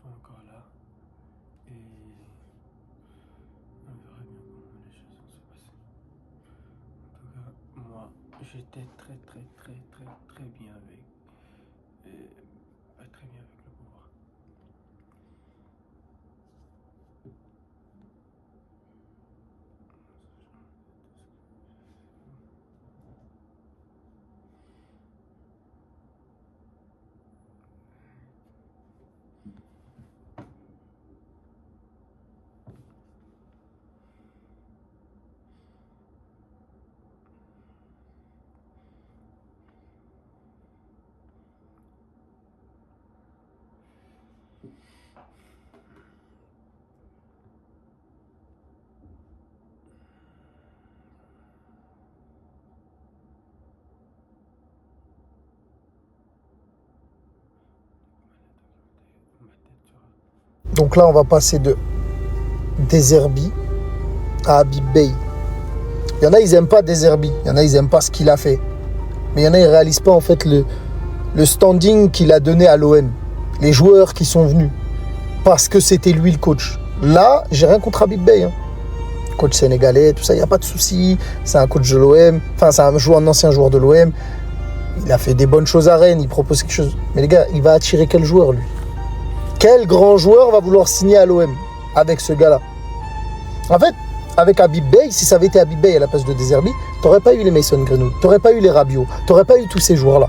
sont encore là. Et on verra bien comment les choses vont se passer. En tout cas, moi, j'étais très bien avec. Très bien avec le pouvoir. Donc là, on va passer de Deserbi à Habib Beye. Il y en a, ils n'aiment pas Deserbi. Il y en a, ils n'aiment pas ce qu'il a fait. Mais il y en a, ils ne réalisent pas en fait le standing qu'il a donné à l'OM. Les joueurs qui sont venus. Parce que c'était lui le coach. Là, j'ai rien contre Habib Beye. Coach sénégalais, tout ça, il n'y a pas de souci. C'est un coach de l'OM. Enfin, c'est un ancien joueur de l'OM. Il a fait des bonnes choses à Rennes. Il propose quelque chose. Mais les gars, il va attirer quel joueur, lui ? Quel grand joueur va vouloir signer à l'OM avec ce gars-là? En fait, avec Habib Beye, si ça avait été Habib Beye à la place de Deserbi, t'aurais pas eu les Mason Greenwood, t'aurais pas eu les Rabiot, t'aurais pas eu tous ces joueurs-là.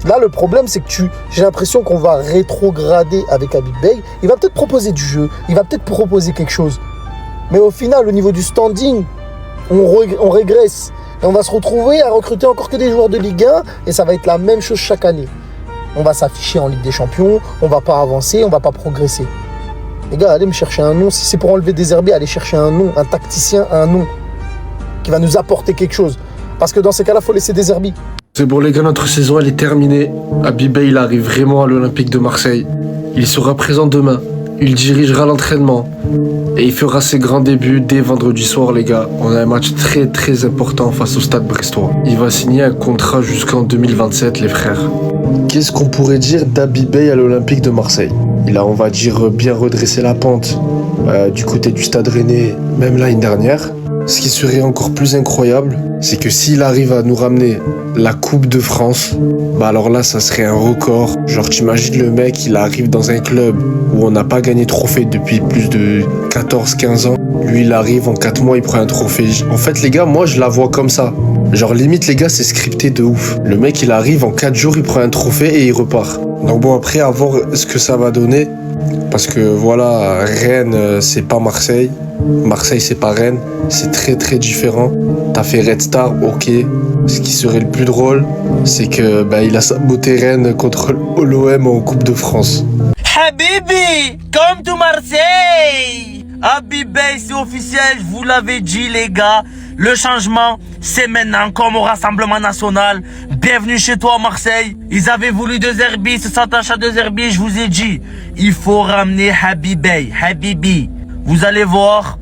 Là, le problème, c'est que j'ai l'impression qu'on va rétrograder avec Habib Beye. Il va peut-être proposer du jeu, il va peut-être proposer quelque chose. Mais au final, au niveau du standing, on régresse. Et on va se retrouver à recruter encore que des joueurs de Ligue 1 et ça va être la même chose chaque année. On va s'afficher en Ligue des Champions, on va pas avancer, on va pas progresser. Les gars, allez me chercher un nom. Si c'est pour enlever Deserbi, allez chercher un nom, un tacticien, un nom qui va nous apporter quelque chose. Parce que dans ces cas-là, il faut laisser Deserbi. C'est bon les gars, notre saison elle est terminée. Habib Beye il arrive vraiment à l'Olympique de Marseille. Il sera présent demain. Il dirigera l'entraînement. Et il fera ses grands débuts dès vendredi soir les gars. On a un match très important face au Stade Brestois. Il va signer un contrat jusqu'en 2027 les frères. Qu'est-ce qu'on pourrait dire d'Habib Beye à l'Olympique de Marseille? Il a, on va dire, bien redressé la pente du côté du Stade Rennais, même l'année dernière. Ce qui serait encore plus incroyable, c'est que s'il arrive à nous ramener la Coupe de France, bah alors là, ça serait un record. Genre, t'imagines le mec, il arrive dans un club où on n'a pas gagné de trophée depuis plus de 14-15 ans. Lui, il arrive, en 4 mois, il prend un trophée. En fait, les gars, moi, je la vois comme ça. Genre, limite, les gars, c'est scripté de ouf. Le mec, il arrive, en 4 jours, il prend un trophée et il repart. Donc bon, après, à voir ce que ça va donner. Parce que voilà, Rennes, c'est pas Marseille. Marseille, c'est pas Rennes. C'est très différent. T'as fait Red Star, ok. Ce qui serait le plus drôle, c'est que il a saboté Rennes contre l'OM en Coupe de France. Habibi, come to Marseille. Habib Beye, c'est officiel, je vous l'avais dit les gars. Le changement, c'est maintenant, comme au Rassemblement National. Bienvenue chez toi, Marseille. Ils avaient voulu Deserbi, se s'attache à Deserbi, je vous ai dit. Il faut ramener Habib Beye, Habibi. Vous allez voir,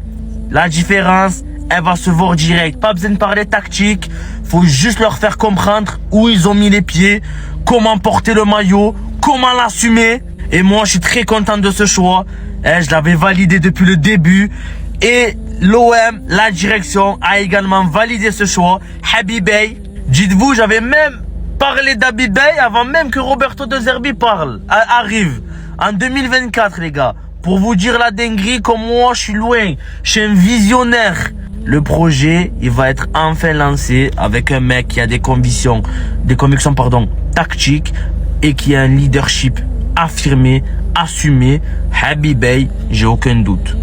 la différence, elle va se voir direct. Pas besoin de parler tactique. Faut juste leur faire comprendre où ils ont mis les pieds, comment porter le maillot, comment l'assumer. Et moi, je suis très content de ce choix. Je l'avais validé depuis le début. Et l'OM, la direction, a également validé ce choix. Habib Beye. Dites-vous, j'avais même parlé d'Habib Beye avant même que Roberto Deserbi arrive. En 2024, les gars. Pour vous dire la dinguerie, comme moi, je suis loin. Je suis un visionnaire. Le projet, il va être enfin lancé avec un mec qui a des convictions tactiques et qui a un leadership affirmé, assumé. Habib Beye, j'ai aucun doute.